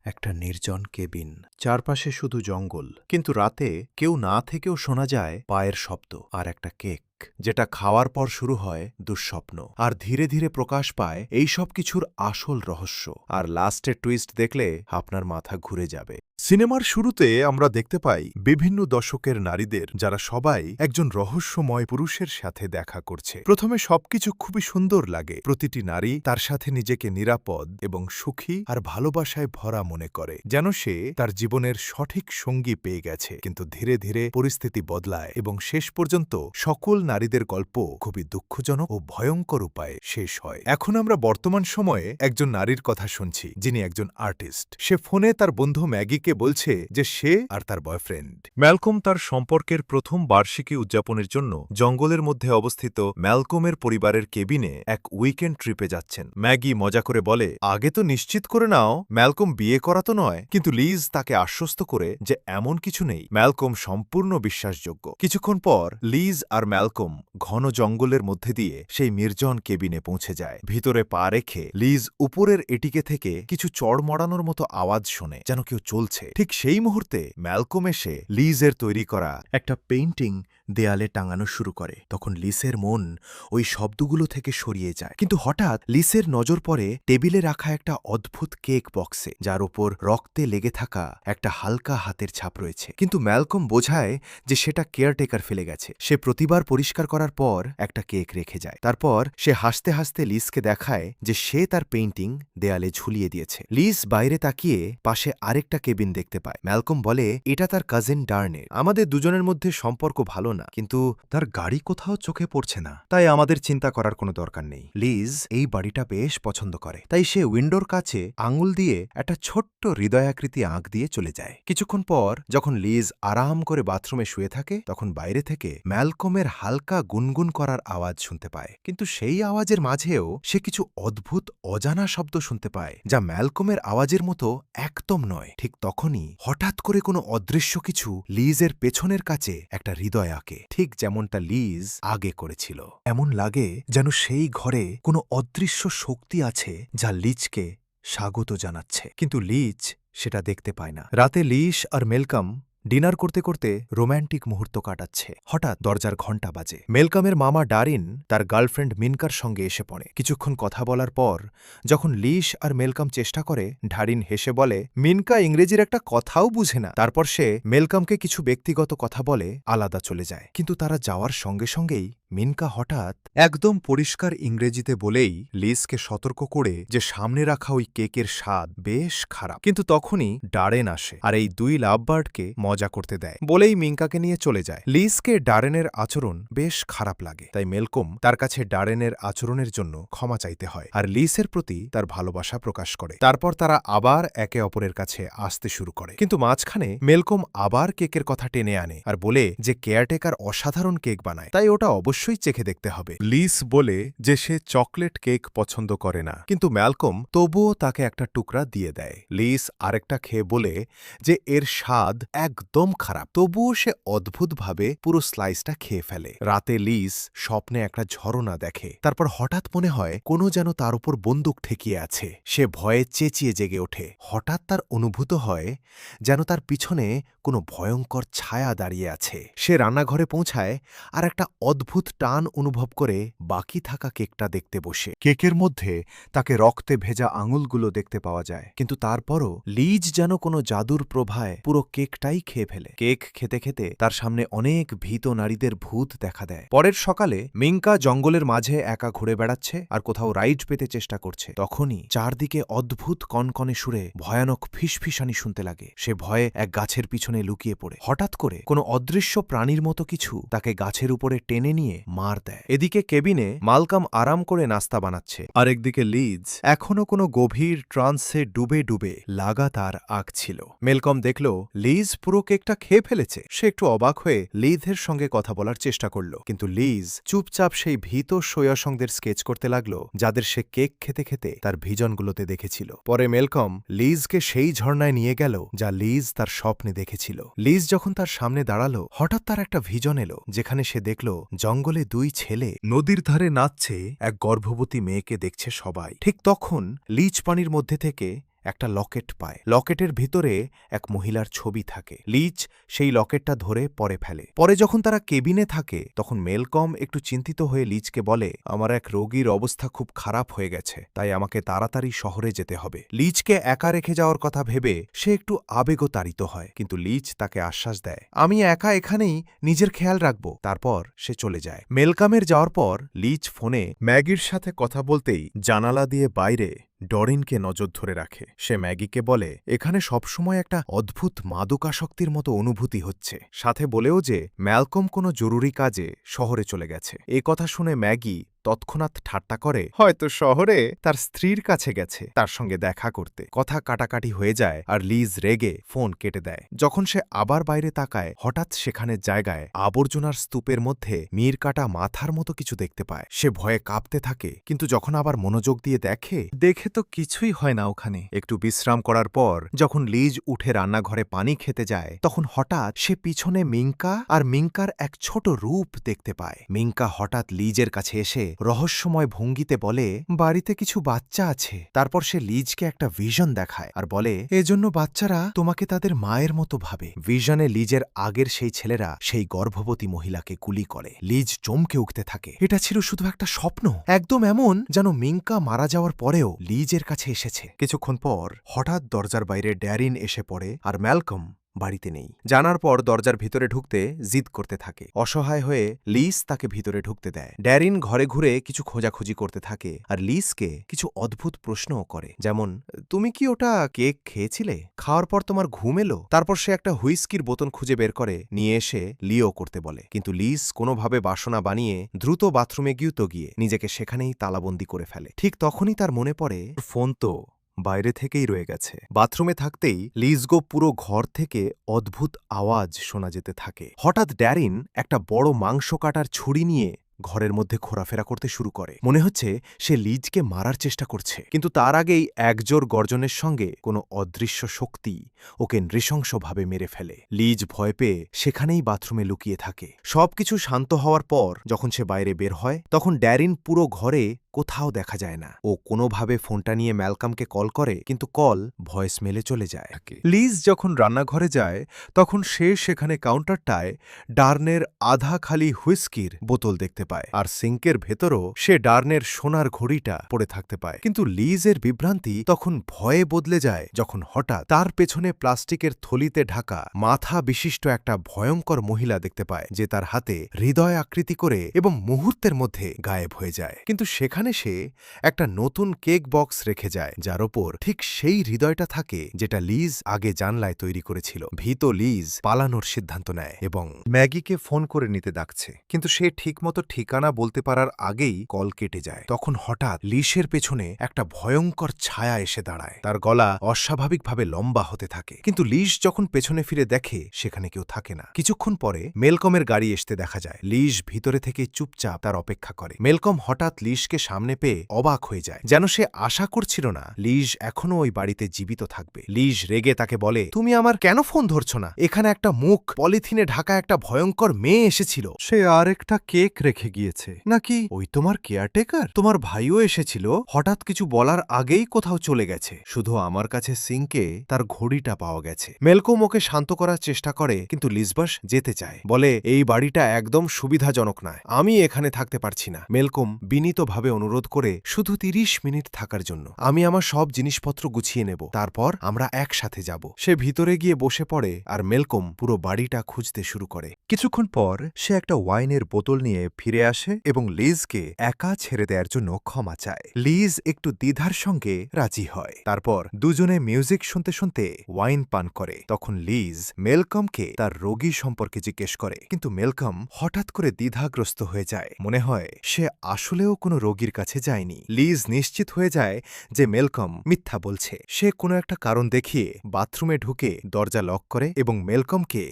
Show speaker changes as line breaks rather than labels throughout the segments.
একটা নির্জন কেবিন, চারপাশে শুধু জঙ্গল, কিন্তু রাতে কেউ না থেকেও শোনা যায় পায়ের শব্দ আর একটা কেক, যেটা খাওয়ার পর শুরু হয় দুঃস্বপ্ন আর ধীরে ধীরে প্রকাশ পায় এই সব কিছুর আসল রহস্য। আর লাস্টের টুইস্ট দেখলে আপনার মাথা ঘুরে যাবে। সিনেমার শুরুতে আমরা দেখতে পাই বিভিন্ন দশকের নারীদের, যারা সবাই একজন রহস্যময় পুরুষের সাথে দেখা করছে। প্রথমে সবকিছু খুবই সুন্দর লাগে, প্রতিটি নারী তার সাথে নিজেকে নিরাপদ এবং সুখী আর ভালোবাসায় ভরা মনে করে, যেন সে তার জীবনের সঠিক সঙ্গী পেয়ে গেছে। কিন্তু ধীরে ধীরে পরিস্থিতি বদলায় এবং শেষ পর্যন্ত সকল নারীদের গল্প খুবই দুঃখজনক ও ভয়ঙ্কর উপায়ে শেষ হয়। এখন আমরা বর্তমান সময়ে একজন নারীর কথা শুনছি, যিনি একজন আর্টিস্ট। সে ফোনে তার বন্ধু ম্যাগিকে বলছে যে সে আর তার বয়ফ্রেন্ড ম্যালকম তার সম্পর্কের প্রথম বার্ষিকী উদযাপনের জন্য জঙ্গলের মধ্যে অবস্থিত ম্যালকমের পরিবারের কেবিনে এক উইকেন্ড ট্রিপে যাচ্ছেন। ম্যাগি মজা করে বলে, আগে তো নিশ্চিত করে নাও ম্যালকম বিয়ে করা তো নয়। কিন্তু লিজ তাকে আশ্বস্ত করে যে এমন কিছু নেই, ম্যালকম সম্পূর্ণ বিশ্বাসযোগ্য। কিছুক্ষণ পর লিজ আর ম্যালকম ঘন জঙ্গলের মধ্যে দিয়ে সেই নির্জন কেবিনে পৌঁছে যায়। ভিতরে পা রেখে লিজ উপরের এটিকে থেকে কিছু চড়মড়ানোর মতো আওয়াজ শোনে, যেন কেউ চলছে। ঠিক সেই মুহূর্তে ম্যালকম এসে লিজের তৈরি করা একটা পেইন্টিং দেয়ালে টাঙানো শুরু করে। তখন লিসের মন ওই শব্দগুলো থেকে সরিয়ে যায়। কিন্তু হঠাৎ লিসের নজর পড়ে টেবিলে রাখা একটা অদ্ভুত কেক বক্সে, যার ওপর রক্তে লেগে থাকা একটা হালকা হাতের ছাপ রয়েছে। কিন্তু ম্যালকম বোঝায় যে সেটা কেয়ারটেকার ফেলে গেছে। সে প্রতিবার পরিষ্কার করার পর একটা কেক রেখে যায়। তারপর সে হাসতে হাসতে লিসকে দেখায় যে সে তার পেইন্টিং দেয়ালে ঝুলিয়ে দিয়েছে। লিস বাইরে তাকিয়ে পাশে আরেকটা কেবিন দেখতে পায়। ম্যালকম বলে, এটা তার কাজিন ডার্নের। আমাদের দুজনের মধ্যে সম্পর্ক ভালো না, কিন্তু তার গাড়ি কোথাও চোখে পড়ছে না, তাই আমাদের চিন্তা করার কোনো দরকার নেই। লিজ এই বাড়িটা বেশ পছন্দ করে, তাই সে উইন্ডোর কাছে আঙুল দিয়ে একটা ছোট্ট হৃদয়াকৃতি আঁক দিয়ে চলে যায়। কিছুক্ষণ পর যখন লিজ আরাম করে বাথরুমে শুয়ে থাকে, তখন বাইরে থেকে ম্যালকমের হালকা গুনগুন করার আওয়াজ শুনতে পায়। কিন্তু সেই আওয়াজের মাঝেও সে কিছু অদ্ভুত অজানা শব্দ শুনতে পায়, যা ম্যালকমের আওয়াজের মতো একদম নয়। ঠিক তখনই হঠাৎ করে কোনো অদৃশ্য কিছু লিজের পেছনের কাছে একটা হৃদয় আঁকে, ঠিক যেমনটা লিজ আগে করেছিল। এমন লাগে যেন সেই ঘরে কোনো অদৃশ্য শক্তি আছে, যা লিজকে স্বাগত জানাচ্ছে। কিন্তু লিজ সেটা দেখতে পায় না। রাতে লিস আর মেলকম ডিনার করতে করতে রোম্যান্টিক মুহূর্ত কাটাচ্ছে। হঠাৎ দরজার ঘণ্টা বাজে। মেলকমের মামা ডারিন তার গার্লফ্রেন্ড মিনকার সঙ্গে এসে পড়ে। কিছুক্ষণ কথা বলার পর যখন লিস আর মেলকম চেষ্টা করে, ডারিন হেসে বলে, মিনকা ইংরেজির একটা কথাও বুঝে না। তারপর সে মেলকমকে কিছু ব্যক্তিগত কথা বলে আলাদা চলে যায়। কিন্তু তারা যাওয়ার সঙ্গে সঙ্গেই মিনকা হঠাৎ একদম পরিষ্কার ইংরেজিতে বলেই লিসকে সতর্ক করে যে সামনে রাখা ওই কেকের স্বাদ বেশ খারাপ। কিন্তু তখনই ডারেন আসে আর এই দুই লাভবার্ডকে মজা করতে দেয় বলেই মিনকাকে নিয়ে চলে যায়। লিসকে ডারেনের আচরণ বেশ খারাপ লাগে, তাই মেলকম তার কাছে ডারেনের আচরণের জন্য ক্ষমা চাইতে হয় আর লিসের প্রতি তার ভালোবাসা প্রকাশ করে। তারপর তারা আবার একে অপরের কাছে আসতে শুরু করে। কিন্তু মাঝখানে মেলকম আবার কেকের কথা টেনে আনে আর বলে যে কেয়ারটেকার অসাধারণ কেক বানায়, তাই ওটা অবশ্যই চেখে দেখতে হবে। লিস বলে যে সে চকলেট কেক পছন্দ করে না, কিন্তু ম্যালকম তবুও তাকে একটা টুকরা দিয়ে দেয়। লিস আরেকটা খেয়ে বলে যে এর স্বাদ একদম খারাপ, তবুও সে অদ্ভুতভাবে পুরো স্লাইসটা খেয়ে ফেলে। রাতে লিস স্বপ্নে একটা ঝরনা দেখে। তারপর হঠাৎ মনে হয় কোনো যেন তার উপর বন্দুক ঠেকিয়ে আছে। সে ভয়ে চেঁচিয়ে জেগে ওঠে। হঠাৎ তার অনুভূত হয় যেন তার পিছনে কোনো ভয়ঙ্কর ছায়া দাঁড়িয়ে আছে। সে রান্নাঘরে পৌঁছায় আর একটা অদ্ভুত টান অনুভব করে বাকি থাকা কেকটা দেখতে বসে। কেকের মধ্যে তাকে রক্তে ভেজা আঙুলগুলো দেখতে পাওয়া যায়, কিন্তু তারপরও লিজ যেন কোনো জাদুর প্রভায় পুরো কেকটাই খেয়ে ফেলে। কেক খেতে খেতে তার সামনে অনেক ভীত নারীদের ভূত দেখা দেয়। পরের সকালে মিঙ্কা জঙ্গলের মাঝে একা ঘুরে বেড়াচ্ছে আর কোথাও রাইড পেতে চেষ্টা করছে। তখনই চারদিকে অদ্ভুত কনকনে সুরে ভয়ানক ফিসফিসানি শুনতে লাগে। সে ভয়ে এক গাছের পিছনে লুকিয়ে পড়ে। হঠাৎ করে কোনো অদৃশ্য প্রাণীর মতো কিছু তাকে গাছের উপরে টেনে নিয়ে মার দেয়। এদিকে কেবিনে মালকম আরাম করে নাস্তা বানাচ্ছে, আর একদিকে লিজ এখনো কোনো গভীর ট্রান্সে ডুবে ডুবে লাগাতার আঁকছিল। মেলকম দেখল লিজ পুরো কেকটা খেয়ে ফেলেছে। সে একটু অবাক হয়ে লিজের সঙ্গে কথা বলার চেষ্টা করল, কিন্তু লিজ চুপচাপ সেই ভীত সৈয়াসংদের স্কেচ করতে লাগলো, যাদের সে কেক খেতে খেতে তার ভিজনগুলোতে দেখেছিল। পরে মেলকম লিজকে সেই ঝর্ণায় নিয়ে গেল যা লিজ তার স্বপ্নে দেখেছিল। লিজ যখন তার সামনে দাঁড়ালো, হঠাৎ তার একটা ভিজন এলো, যেখানে সে দেখল জঙ্গলে দুই ছেলে নদীর ধারে নাচছে। এক গর্ভবতী মেয়েকে দেখছে সবাই। ঠিক তখন লিজ পানির মধ্যে থেকে একটা লকেট পায়। লকেটের ভিতরে এক মহিলার ছবি থাকে। লিজ সেই লকেটটা ধরে পরে ফেলে। পরে যখন তারা কেবিনে থাকে তখন মেলকম একটু চিন্তিত হয়ে লিজকে বলে, আমার এক রোগীর অবস্থা খুব খারাপ হয়ে গেছে, তাই আমাকে তাড়াতাড়ি শহরে যেতে হবে। লিজকে একা রেখে যাওয়ার কথা ভেবে সে একটু আবেগতাড়িত হয়, কিন্তু লিজ তাকে আশ্বাস দেয়, আমি একা এখানেই নিজের খেয়াল রাখব। তারপর সে চলে যায়। মেলকামের যাওয়ার পর লিজ ফোনে ম্যাগির সাথে কথা বলতেই জানালা দিয়ে বাইরে ডরিনকে নজর ধরে রাখে। সে ম্যাগিকে বলে, এখানে সবসময় একটা অদ্ভুত মাদকাসক্তির মতো অনুভূতি হচ্ছে। সাথে বলেও যে ম্যালকম কোনো জরুরি কাজে শহরে চলে গেছে। এ কথা শুনে ম্যাগি তৎক্ষণাৎ ঠাট্টা করে, হয়তো শহরে তার স্ত্রীর কাছে গেছে তার সঙ্গে দেখা করতে। কথা কাটাকাটি হয়ে যায় আর লিজ রেগে ফোন কেটে দেয়। যখন সে আবার বাইরে তাকায়, হঠাৎ সেখানের জায়গায় আবর্জনার স্তূপের মধ্যে মির কাটা মাথার মতো কিছু দেখতে পায়। সে ভয়ে কাঁপতে থাকে, কিন্তু যখন আবার মনোযোগ দিয়ে দেখে তো কিছুই হয় না ওখানে। একটু বিশ্রাম করার পর যখন লিজ উঠে রান্নাঘরে পানি খেতে যায়, তখন হঠাৎ সে পিছনে মিঙ্কা আর মিঙ্কার এক ছোট রূপ দেখতে পায়। মিঙ্কা হঠাৎ লিজের কাছে এসে রহস্যময় ভঙ্গিতে বলে, বাড়িতে কিছু বাচ্চা আছে। তারপর সে লিজকে একটা ভিশন দেখায় আর বলে, এজন্য বাচ্চারা তোমাকে তাদের মায়ের মতো ভাবে। ভিশনে লিজের আগের সেই ছেলেরা সেই গর্ভবতী মহিলাকে গুলি করে। লিজ চমকে উঠতে থাকে। এটা ছিল শুধু একটা স্বপ্ন, একদম এমন যেন মিঙ্কা মারা যাওয়ার পরেও লিজের কাছে এসেছে। কিছুক্ষণ পর হঠাৎ দরজার বাইরে ড্যারিন এসে পড়ে আর ম্যালকম বাড়িতে নেই। জানার পর দরজার ভিতরে ঢুকতে জিদ করতে থাকে। অসহায় হয়ে লিজ তাকে ভিতরে ঢুকতে দেয়। ড্যারিন ঘরে ঘুরে কিছু খোঁজাখুঁজি করতে থাকে আর লিজকে কিছু অদ্ভুত প্রশ্নও করে, যেমন, তুমি কি ওটা কেক খেয়েছিলে? খাওয়ার পর তোমার ঘুম এলো? তারপর সে একটা হুইস্কির বোতল খুঁজে বের করে নিয়ে এসে লিও করতে বলে, কিন্তু লিজ কোনোভাবে বাসনা বানিয়ে দ্রুত বাথরুমে গিয়ে নিজেকে সেখানেই তালাবন্দি করে ফেলে। ঠিক তখনই তার মনে পড়ে, ফোন তো বাইরে থেকেই রয়ে গেছে। বাথরুমে থাকতেই লিজগো পুরো ঘর থেকে অদ্ভুত আওয়াজ শোনা যেতে থাকে। হঠাৎ ড্যারিন একটা বড় মাংস কাটার ছুরি নিয়ে ঘরের মধ্যে ঘোরাফেরা করতে শুরু করে। মনে হচ্ছে সে লিজকে মারার চেষ্টা করছে, কিন্তু তার আগেই একজোর গর্জনের সঙ্গে কোনো অদৃশ্য শক্তি ওকে নৃশংসভাবে মেরে ফেলে। লিজ ভয় পেয়ে সেখানেই বাথরুমে লুকিয়ে থাকে। সবকিছু শান্ত হওয়ার পর যখন সে বাইরে বের হয়, তখন ড্যারিন পুরো ঘরে কোথাও দেখা যায় না। ও কোনোভাবে ফোনটা নিয়ে ম্যালকামকে কল করে, কিন্তু কল ভয়েস মেলে চলে যায়। লিজ যখন রান্নাঘরে যায়, তখন সে সেখানে কাউন্টারটায় ডার্নের আধা খালি হুইস্কির বোতল দেখতে পায় আর সিঙ্কের ভেতরও সে ডার্নের সোনার ঘড়িটা পড়ে থাকতে পায়। কিন্তু লিজের বিভ্রান্তি তখন ভয়ে বদলে যায় যখন হঠাৎ তার পেছনে প্লাস্টিকের থলিতে ঢাকা মাথা বিশিষ্ট একটা ভয়ঙ্কর মহিলা দেখতে পায়, যে তার হাতে হৃদয় আকৃতি করে এবং মুহূর্তের মধ্যে গায়েব হয়ে যায়। কিন্তু সেখানে সে একটা নতুন কেক বক্স রেখে যায়, যার ওপর ঠিক সেই হৃদয়টা থাকে যেটা লিজ আগে জানলায় তৈরি করেছিল। ভীত লিজ পালানোর সিদ্ধান্ত নেয় এবং ম্যাগিকে ফোন করে নিতে ডাকছে, কিন্তু সে ঠিকমতো ঠিকানা বলতে পারার আগেই কল কেটে যায়। তখন হঠাৎ লিসের পেছনে একটা ভয়ঙ্কর ছায়া এসে দাঁড়ায়। তার গলা অস্বাভাবিকভাবে লম্বা হতে থাকে, কিন্তু লিস যখন পেছনে ফিরে দেখে সেখানে কেউ থাকে না। কিছুক্ষণ পরে মেলকমের গাড়ি আসতে দেখা যায়। লিস ভিতরে থেকে চুপচাপ তার অপেক্ষা করে। মেলকম হঠাৎ লিসকে সামনে পেয়ে অবাক হয়ে যায়, যেন সে আশা করছিল না লিস এখনো ওই বাড়িতে জীবিত থাকবে। লিস রেগে তাকে বলে, তুমি আমার কেন ফোন ধরছো না? এখানে একটা মুখ পলিথিনে ঢাকা একটা ভয়ঙ্কর মেয়ে এসেছিল। সে আর একটা কেক রেখে গিয়েছে। নাকি ওই তোমার কেয়ারটেকার? তোমার ভাইও এসেছিল, হঠাৎ কিছু বলার আগেই কোথাও চলে গেছে। শুধু আমার কাছে সিঙ্কে তার ঘড়িটা পাওয়া গেছে। মেলকম ওকে শান্ত করার চেষ্টা করে, কিন্তু লিসবাস যেতে চায়। বলে, এই বাড়িটা একদম সুবিধাজনক নয়, আমি এখানে থাকতে পারছি না। মেলকম বিনীতভাবে অনুরোধ করে শুধু 30 মিনিট থাকার জন্য। আমি আমার সব জিনিসপত্র গুছিয়ে নেব, তারপর আমরা একসাথে যাব। সে ভিতরে গিয়ে বসে পড়ে আর মেলকম পুরো বাড়িটা খুঁজতে শুরু করে। কিছুক্ষণ পর সে একটা ওয়াইনের বোতল নিয়ে ফিরে আসে এবং লিজকে একা ছেড়ে দেওয়ার জন্য ক্ষমা চায়। লিজ একটু দ্বিধার সঙ্গে রাজি হয়। তারপর দুজনে মিউজিক শুনতে শুনতে ওয়াইন পান করে। তখন লিজ মেলকমকে তার রোগী সম্পর্কে জিজ্ঞেস করে, কিন্তু মেলকম হঠাৎ করে দ্বিধাগ্রস্ত হয়ে যায়। মনে হয় সে আসলেও কোনো রোগীর কাছে যায়নি। লিজ নিশ্চিত হয়ে যায় যে মেলকম মিথ্যা বলছে। সে কোনো একটা কারণ দেখিয়ে বাথরুমে ঢুকে দরজা লক করে এবং মেলকমকে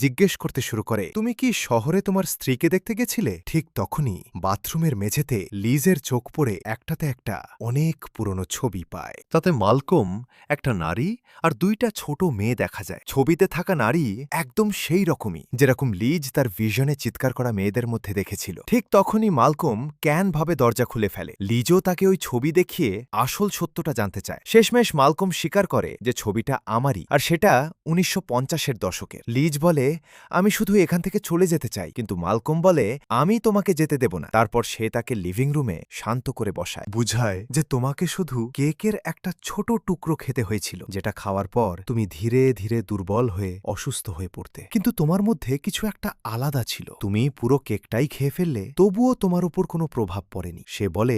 জিজ্ঞেস করতে শুরু করে, তুমি কি শহরে তোমার স্ত্রীকে দেখতে গেছিলে? ঠিক তখনই বাথরুমের মেঝেতে লিজের চোখ পড়ে একটাতে একটা অনেক পুরনো ছবি পায়। তাতে মালকম, একটা নারী আর দুইটা ছোট মেয়ে দেখা যায়। ছবিতে থাকা নারী একদম সেই রকমই যেরকম লিজ তার ভিশনে চিৎকার করা মেয়েদের মধ্যে দেখেছিল। ঠিক তখনই মালকম ভাবে দরজা খুলে ফেলে। লিজও তাকে ওই ছবি দেখিয়ে আসল সত্যটা জানতে চায়। শেষমেশ মালকম স্বীকার করে যে ছবিটা আমারই, আর সেটা 1950-এর দশকের। লিজ বলে, আমি শুধু এখান থেকে চলে যেতে চাই, কিন্তু মালকম বলে, আমি তোমাকে যেতে দেব না। তারপর সে তাকে লিভিং রুমে শান্ত করে বসায়, বুঝায় যে তোমাকে শুধু কেকের একটা ছোট টুকরো খেতে হয়েছিল, যেটা খাওয়ার পর তুমি ধীরে ধীরে দুর্বল হয়ে অসুস্থ হয়ে পড়তে। কিন্তু তোমার মধ্যে কিছু একটা আলাদা ছিল। তুমি পুরো কেকটাই খেয়ে ফেললে, তবুও তোমার উপর কোনো প্রভাব পড়েনি। সে বলে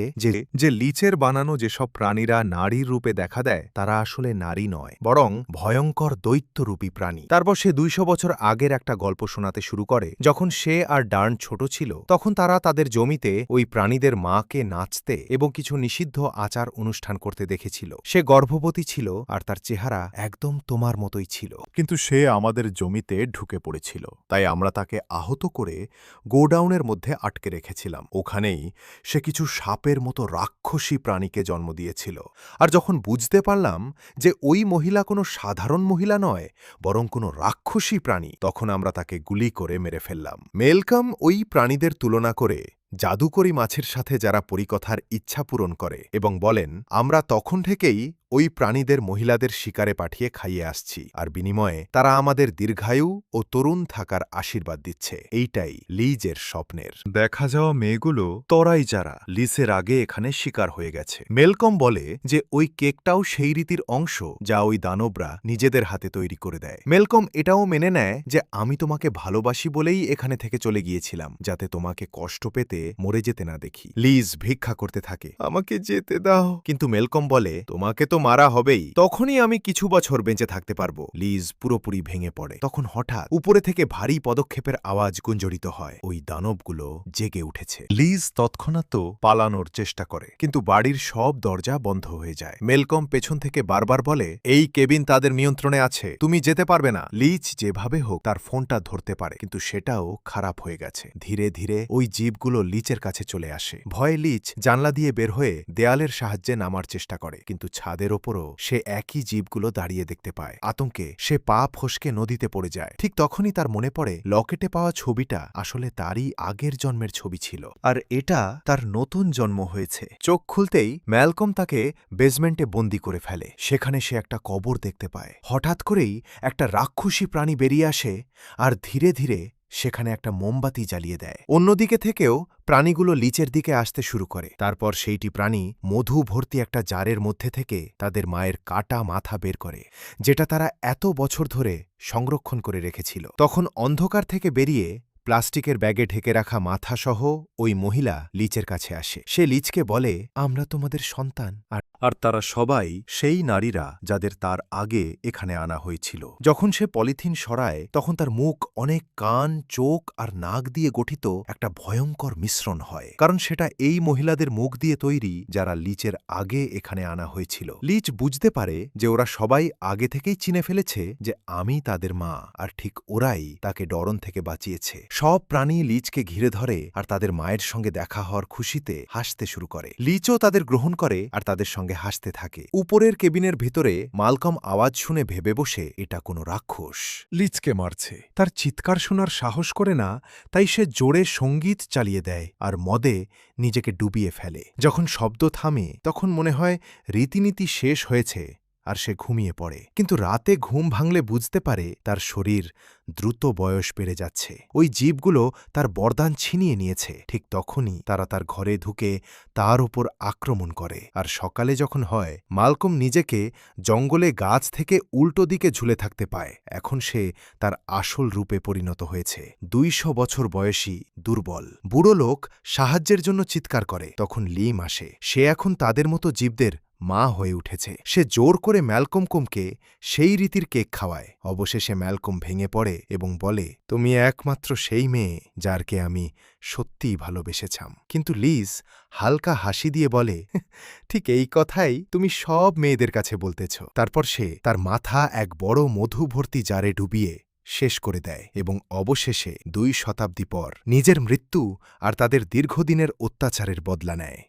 যে লিচের বানানো যেসব প্রাণীরা নারীর রূপে দেখা দেয়, তারা আসলে নারী নয়, বরং ভয়ঙ্কর দৈত্যরূপী প্রাণী। তারপর সে 200 বছর আগের একটা গল্প শোনাতে শুরু করে। যখন সে আর ডার্ন ছোট ছিল, তখন তারা তাদের জমিতে ওই প্রাণীদের মাকে নাচতে এবং কিছু নিষিদ্ধ আচার অনুষ্ঠান করতে দেখেছিল। সে গর্ভবতী ছিল আর তার চেহারা একদম তোমার মতোই ছিল। কিন্তু সে আমাদের জমিতে ঢুকে পড়েছিল, তাই আমরা তাকে আহত করে গোডাউনের মধ্যে আটকে রেখেছিলাম। ওখানেই সে কিছু সাপের মতো রাক্ষসী প্রাণীকে জন্ম দিয়েছিল। আর যখন বুঝতে পারলাম যে ওই মহিলা কোনো সাধারণ মহিলা নয়, বরং কোনো রাক্ষসী প্রাণী, তখন আমরা তাকে গুলি করে মেরে ফেললাম। মেলকম ওই প্রাণীদের তুলনা করে জাদুকরী মাছের সাথে যারা পরিকথার ইচ্ছা পূরণ করে এবং বলেন, আমরা তখন থেকেই ওই প্রাণীদের মহিলাদের শিকারে পাঠিয়ে খাইয়ে আসছি, আর বিনিময়ে তারা আমাদের দীর্ঘায়ু ও তরুণ থাকার আশীর্বাদ দিচ্ছে। এইটাই লিজের স্বপ্নের দেখা যাওয়া মেয়েগুলো তরাই যারা লিসের আগে এখানে শিকার হয়ে গেছে। মেলকম বলে যে ওই কেকটাও সেই রীতির অংশ যা ওই দানবরা নিজেদের হাতে তৈরি করে দেয়। মেলকম এটাও মেনে নেয় যে আমি তোমাকে ভালোবাসি বলেই এখানে থেকে চলে গিয়েছিলাম, যাতে তোমাকে কষ্ট পেতে মরে যেতে না দেখি। লিজ ভিক্ষা করতে থাকে, আমাকে যেতে দাও। কিন্তু মেলকম বলে, তোমাকে তো মারা হবেই, তখনই আমি কিছু বছর বেঁচে থাকতে পারবো। লিজ পুরোপুরি ভেঙে পড়ে। তখন হঠাৎ উপরে থেকে ভারী পদক্ষেপের আওয়াজ গুঞ্জরিত হয়। ওই দানবগুলো জেগে উঠেছে। লিজ তৎক্ষণাৎ পালানোর চেষ্টা করে, কিন্তু বাড়ির সব দরজা বন্ধ হয়ে যায়। মেলকম পেছন থেকে বারবার বলে, এই কেবিন তাদের নিয়ন্ত্রণে আছে, তুমি যেতে পারবে না। লিজ যেভাবে হোক তার ফোনটা ধরতে পারে, কিন্তু সেটাও খারাপ হয়ে গেছে। ধীরে ধীরে ওই জীবগুলো লিচের কাছে চলে আসে। ভয়ে লিচ জানলা দিয়ে বের হয়ে দেয়ালের সাহায্যে নামার চেষ্টা করে, কিন্তু ছাদের ওপরও সে একই জীবগুলো দাঁড়িয়ে দেখতে পায়। আতঙ্কে সে পা ফসকে নদীতে পড়ে যায়। ঠিক তখনই তার মনে পড়ে লকেটে পাওয়া ছবিটা আসলে তারই আগের জন্মের ছবি ছিল, আর এটা তার নতুন জন্ম হয়েছে। চোখ খুলতেই ম্যালকম তাকে বেসমেন্টে বন্দি করে ফেলে। সেখানে সে একটা কবর দেখতে পায়। হঠাৎ করেই একটা রাক্ষসী প্রাণী বেরিয়ে আসে আর ধীরে ধীরে সেখানে একটা মোমবাতি জ্বালিয়ে দেয়। অন্যদিকে থেকেও প্রাণীগুলো লিচের দিকে আসতে শুরু করে। তারপর সেইটি প্রাণী মধু ভর্তি একটা জারের মধ্যে থেকে তাদের মায়ের কাটা মাথা বের করে, যেটা তারা এত বছর ধরে সংরক্ষণ করে রেখেছিল। তখন অন্ধকার থেকে বেরিয়ে প্লাস্টিকের ব্যাগে ঢেকে রাখা মাথাসহ ওই মহিলা লিচের কাছে আসে। সে লিচকে বলে, আমরা তোমাদের সন্তান, আর তারা সবাই সেই নারীরা যাদের তার আগে এখানে আনা হয়েছিল। যখন সে পলিথিন সরায়, তখন তার মুখ অনেক কান, চোখ আর নাক দিয়ে গঠিত একটা ভয়ঙ্কর মিশ্রণ হয়, কারণ সেটা এই মহিলাদের মুখ দিয়ে তৈরি যারা লিচের আগে এখানে আনা হয়েছিল। লিচ বুঝতে পারে যে ওরা সবাই আগে থেকেই চিনে ফেলেছে যে আমি তাদের মা, আর ঠিক ওরাই তাকে ডরন থেকে বাঁচিয়েছে। সব প্রাণী লিচকে ঘিরে ধরে আর তাদের মায়ের সঙ্গে দেখা হওয়ার খুশিতে হাসতে শুরু করে। লিচও তাদের গ্রহণ করে আর তাদের সঙ্গে হাসতে থাকে। উপরের কেবিনের ভিতরে মালকম আওয়াজ শুনে ভেবে বসে, এটা কোনো রাক্ষস লিচকে মারছে। তার চিৎকার শোনার সাহস করে না, তাই সে জোরে সঙ্গীত চালিয়ে দেয় আর মদে নিজেকে ডুবিয়ে ফেলে। যখন শব্দ থামে, তখন মনে হয় রীতিনীতি শেষ হয়েছে আর সে ঘুমিয়ে পড়ে। কিন্তু রাতে ঘুম ভাঙলে বুঝতে পারে তার শরীর দ্রুত বয়স বেড়ে যাচ্ছে। ওই জীবগুলো তার বরদান ছিনিয়ে নিয়েছে। ঠিক তখনই তারা তার ঘরে ঢুকে তার উপর আক্রমণ করে। আর সকালে যখন হয়, মালকম নিজেকে জঙ্গলে গাছ থেকে উল্টো দিকে ঝুলে থাকতে পায়। এখন সে তার আসল রূপে পরিণত হয়েছে। 200 বছর বয়সী, দুর্বল বুড়ো লোক সাহায্যের জন্য চিৎকার করে। তখন লিম আসে। সে এখন তাদের মতো জীবদের মা হয়ে উঠেছে। সে জোর করে ম্যালকমকে সেই রীতির কেক খাওয়ায়। অবশেষে ম্যালকম ভেঙে পড়ে এবং বলে, তুমি একমাত্র সেই মেয়ে যারকে আমি সত্যিই ভালোবেসেছাম। কিন্তু লিজ হালকা হাসি দিয়ে বলে, ঠিক এই কথাই তুমি সব মেয়েদের কাছে বলতেছ। তারপর সে তার মাথা এক বড় মধু ভর্তি জারে ডুবিয়ে শেষ করে দেয় এবং অবশেষে 2 শতাব্দী পর নিজের মৃত্যু আর তাদের দীর্ঘদিনের অত্যাচারের বদলা নেয়।